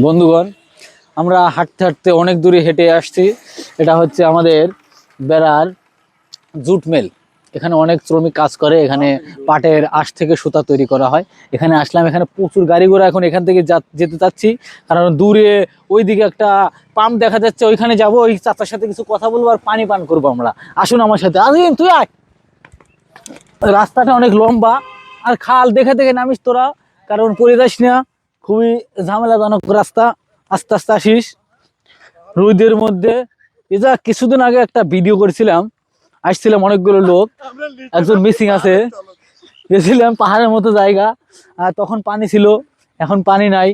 বন্ধুগণ, আমরা হাঁটতে হাঁটতে অনেক দূরে হেঁটে আসছি। এটা হচ্ছে আমাদের বেড়ার জুট মিল। এখানে অনেক শ্রমিক কাজ করে। এখানে পাটের আঁশ থেকে সুতা তৈরি করা হয়। এখানে আসলাম, এখানে প্রচুর গাড়ি ঘোড়া। এখন এখান থেকে যেতে চাচ্ছি, কারণ দূরে ওইদিকে একটা পাম্প দেখা যাচ্ছে, ওইখানে যাব। ওই চাচার সাথে কিছু কথা বলবো আর পানি পান করবো আমরা। আসুন আমার সাথে। আজিম তুই আয়। রাস্তাটা অনেক লম্বা আর খাল, দেখে দেখে নামিস তোরা, কারণ পড়ে যাস না। খুবই ঝামেলাজনক রাস্তা। আস্তে আস্তে আসিস রোদের মধ্যে। এই যা কিছুদিন আগে একটা ভিডিও করেছিলাম, আসছিলাম অনেকগুলো লোক, একজন মিসিং আছে। গেছিলাম পাহাড়ের মতো জায়গা, আর তখন পানি ছিল, এখন পানি নাই।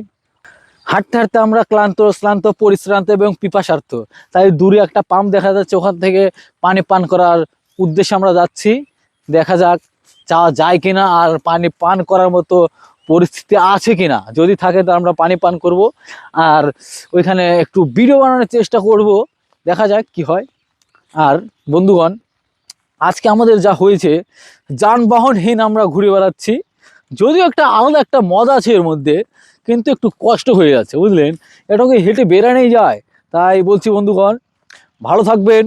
হাঁটতে হাঁটতে আমরা ক্লান্ত পরিশ্রান্ত এবং পিপাসার্থ। তাই দূরে একটা পাম্প দেখা যাচ্ছে, ওখান থেকে পানি পান করার উদ্দেশ্যে আমরা যাচ্ছি। দেখা যাক যাওয়া যায় কিনা, আর পানি পান করার মতো পরিস্থিতি আছে কিনা। যদি থাকে তো আমরা পানি পান করব, আর ওইখানে একটু ভিডিও বানানোর চেষ্টা করব। দেখা যাক কি হয়। আর বন্ধুগণ, আজকে আমাদের যা হয়েছে, যানবাহনহীন আমরা ঘুরে বেড়াচ্ছি। যদিও একটা আলাদা একটা মজা আছে এর মধ্যে, কিন্তু একটু কষ্ট হয়ে যাচ্ছে, বুঝলেন। এটাকে হেঁটে বেড়ানোই যায়। তাই বলছি বন্ধুগণ, ভালো থাকবেন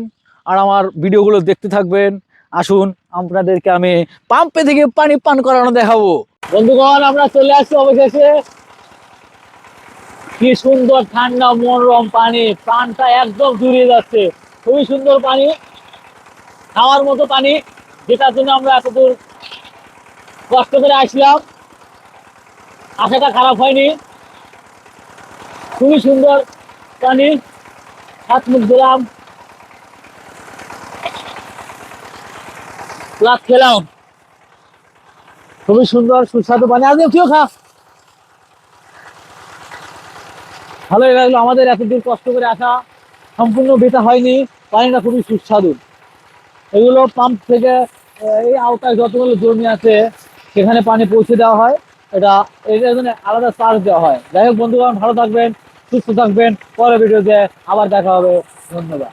আর আমার ভিডিওগুলো দেখতে থাকবেন। আসুন, আপনাদেরকে আমি পাম্পে থেকে পানি পান করানো দেখাবো। বন্ধুগণ, আমরা চলে আসছি অবশেষে। কি সুন্দর ঠান্ডা মনোরম পানি, প্রাণটা একদম জুড়িয়ে যাচ্ছে। খুবই সুন্দর পানি, খাওয়ার মতো পানি, যেটার জন্য আমরা এতদূর কষ্ট করে আসলাম। আশাটা খারাপ হয়নি। খুবই সুন্দর পানি, হাত মুখ দিলাম, প্লাস খেলাম। খুবই সুন্দর সুস্বাদু পানি। আজ কেউ খা, ভালোই লাগলো। আমাদের এতদূর কষ্ট করে আসা সম্পূর্ণ বৃথা হয়নি। পানিটা খুবই সুস্বাদু। এগুলো পাম্প থেকে এই আওতায় যতগুলো জমি আছে সেখানে পানি পৌঁছে দেওয়া হয়। এটার জন্য আলাদা চার্জ দেওয়া হয়। যাই হোক বন্ধুগণ, ভালো থাকবেন, সুস্থ থাকবেন। পরের ভিডিওতে আবার দেখা হবে। ধন্যবাদ।